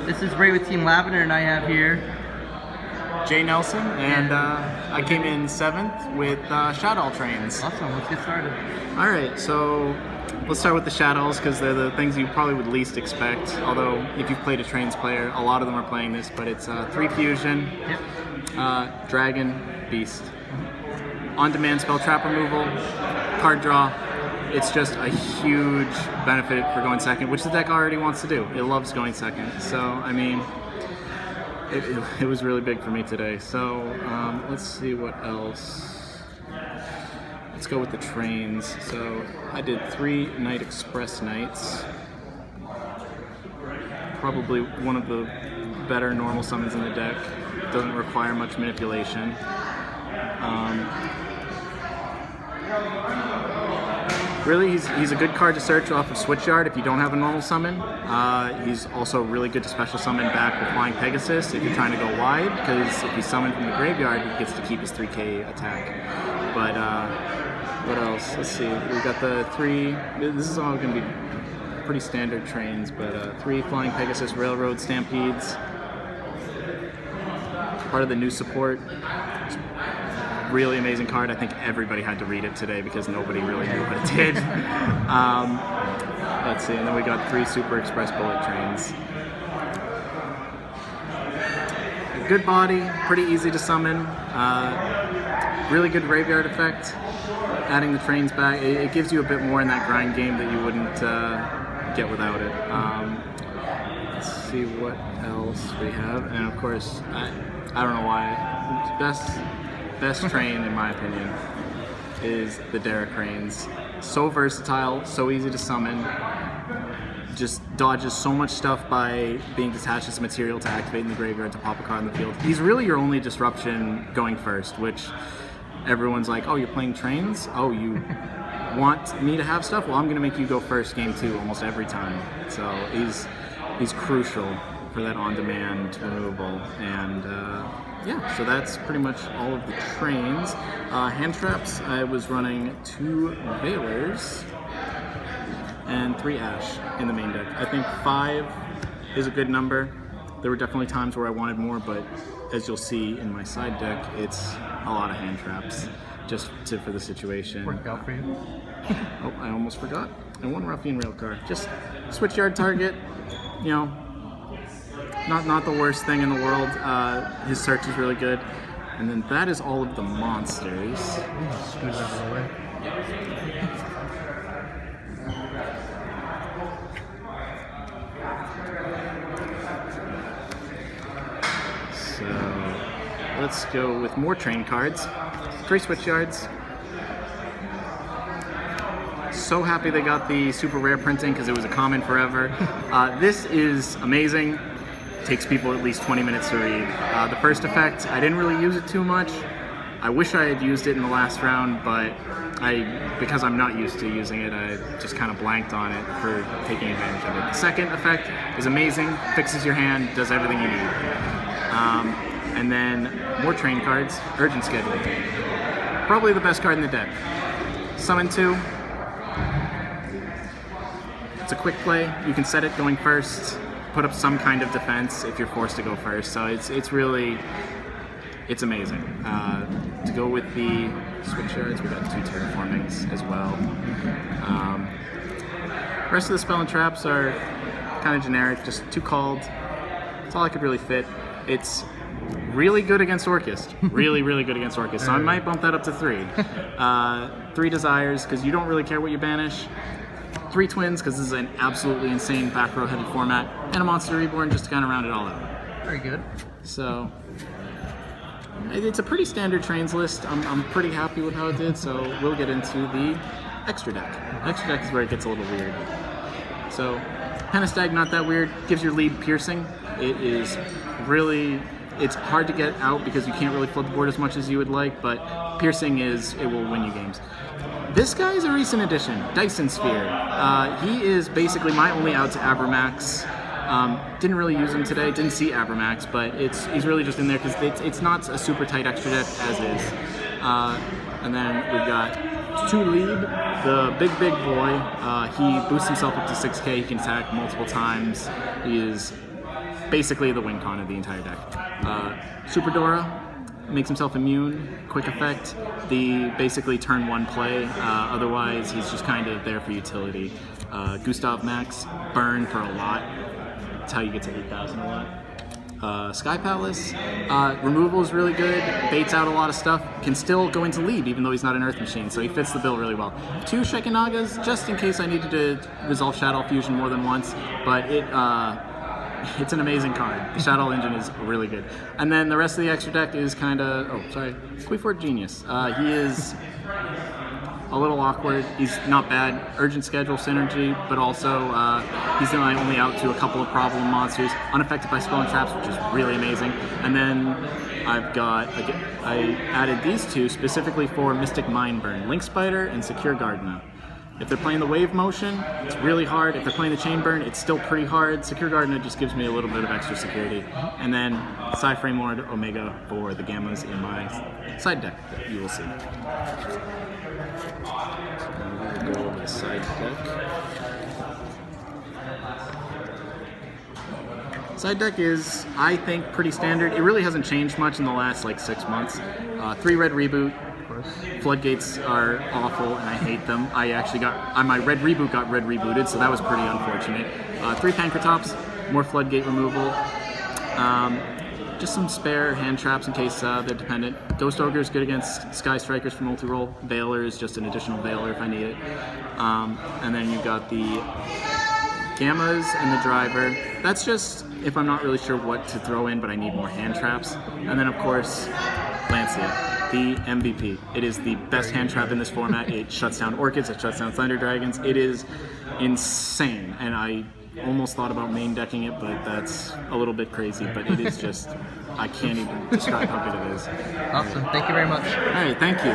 This is Ray with Team Lavender, and I have here Jay Nelson, and I came in 7th with Shaddoll Trains. Awesome, let's get started. All right, so let's start with the Shaddolls because they're the things you probably would least expect. Although if you've played a Trains player, a lot of them are playing this, but it's 3 fusion, Dragon, Beast. On-demand spell trap removal, card draw. It's just a huge benefit for going second, which the deck already wants to do. It loves going second. So, I mean, it was really big for me today. So, let's see what else. Let's go with the trains. So, I did 3 Night Express nights. Probably one of the better normal summons in the deck. Doesn't require much manipulation. Really, he's a good card to search off of Switchyard if you don't have a normal summon. He's also really good to special summon back with Flying Pegasus if you're trying to go wide, because if he's summoned from the graveyard, he gets to keep his 3k attack. But what else? Let's see. We got the 3. This is all going to be pretty standard trains, but 3 Flying Pegasus Railroad Stampedes. Part of the new support. Really amazing card. I think everybody had to read it today because nobody really knew what it did. Let's see, and then we got 3 Super Express Bullet Trains. Good body, pretty easy to summon. Really good graveyard effect. Adding the trains back, it gives you a bit more in that grind game that you wouldn't get without it. Let's see what else we have, and of course, I don't know why. Best train, in my opinion, is the Derek Cranes. So versatile, so easy to summon. Just dodges so much stuff by being detached as material to activate in the graveyard to pop a card in the field. He's really your only disruption going first, which everyone's like, oh, you're playing trains? Oh, you want me to have stuff? Well, I'm going to make you go first game 2 almost every time. So he's crucial for that on-demand removal. And yeah, so that's pretty much all of the trains. Hand traps, I was running 2 Veilers and 3 Ash in the main deck. I think 5 is a good number. There were definitely times where I wanted more, but as you'll see in my side deck, it's a lot of hand traps just for the situation. Worked out for you. Oh, I almost forgot. And 1 Ruffian Railcar. Just switch yard target, you know, not the worst thing in the world. His search is really good. And then that is all of the monsters. Scoot out of the way. So let's go with more train cards. 3 switch yards. So happy they got the super rare printing because it was a common forever. This is amazing. Takes people at least 20 minutes to read. The first effect, I didn't really use it too much. I wish I had used it in the last round, but because I'm not used to using it, I just kind of blanked on it for taking advantage of it. The second effect is amazing, fixes your hand, does everything you need. And then more train cards, Urgent Schedule. Probably the best card in the deck. Summon 2. It's a quick play. You can set it going first. Put up some kind of defense if you're forced to go first. So it's really, it's amazing. To go with the switch yards, we got 2 terraformings as well. Rest of the spell and traps are kind of generic, just 2 called. That's all I could really fit. It's really good against Orcust. Really, really good against Orcust. So I might bump that up to 3. 3 Desires, because you don't really care what you banish. 3 Twins, because this is an absolutely insane back row heavy format, and a Monster Reborn just to kind of round it all out. Very good. So it's a pretty standard trains list. I'm pretty happy with how it did, so we'll get into the extra deck. Extra deck is where it gets a little weird. So Pentastag, not that weird. Gives your lead piercing. It is really, it's hard to get out because you can't really flood the board as much as you would like, but piercing it will win you games. This guy is a recent addition, Dyson Sphere. He is basically my only out to Abramax. Didn't really use him today, didn't see Abramax, but he's really just in there because it's not a super tight extra deck as is. And then we've got 2 lead, the big boy. He boosts himself up to 6k, he can attack multiple times. He is basically the win con of the entire deck. Super Dora makes himself immune, quick effect. The basically turn 1 play. Otherwise, he's just kind of there for utility. Gustav Max, burn for a lot. That's how you get to 8,000 a lot. Sky Palace, removal is really good, baits out a lot of stuff, can still go into lead even though he's not an Earth Machine, so he fits the bill really well. 2 Shekinagas, just in case I needed to resolve Shaddoll Fusion more than once, but it's an amazing card. The Shaddoll engine is really good. And then the rest of the extra deck is kind of, Queefort Genius. He is a little awkward. He's not bad. Urgent Schedule synergy, but also he's only out to a couple of problem monsters, unaffected by spell and traps, which is really amazing. And then I added these 2 specifically for Mystic Mindburn, Link Spider and Secure Gardener. If they're playing the wave motion, it's really hard. If they're playing the chain burn, it's still pretty hard. Secure Gardener just gives me a little bit of extra security. And then Psy-Frame Lord Omega for the Gammas in my side deck that you will see. We'll go over the side deck. Side deck is, I think, pretty standard. It really hasn't changed much in the last 6 months. 3 red reboot. Floodgates are awful and I hate them. I actually my red reboot got red rebooted, so that was pretty unfortunate. 3 Pancratops, more floodgate removal. Just some spare hand traps in case they're dependent. Ghost Ogre is good against Sky Strikers for multi-roll. Veiler is just an additional Veiler if I need it. And then you've got the Gammas and the Driver. That's just if I'm not really sure what to throw in, but I need more hand traps. And then of course, Lancia. The MVP. It is the best hand trap in this format. It shuts down Orchids, it shuts down Thunder Dragons. It is insane, and I almost thought about main decking it, but that's a little bit crazy, but it is just, I can't even describe how good it is. Awesome. Thank you very much. All right, thank you.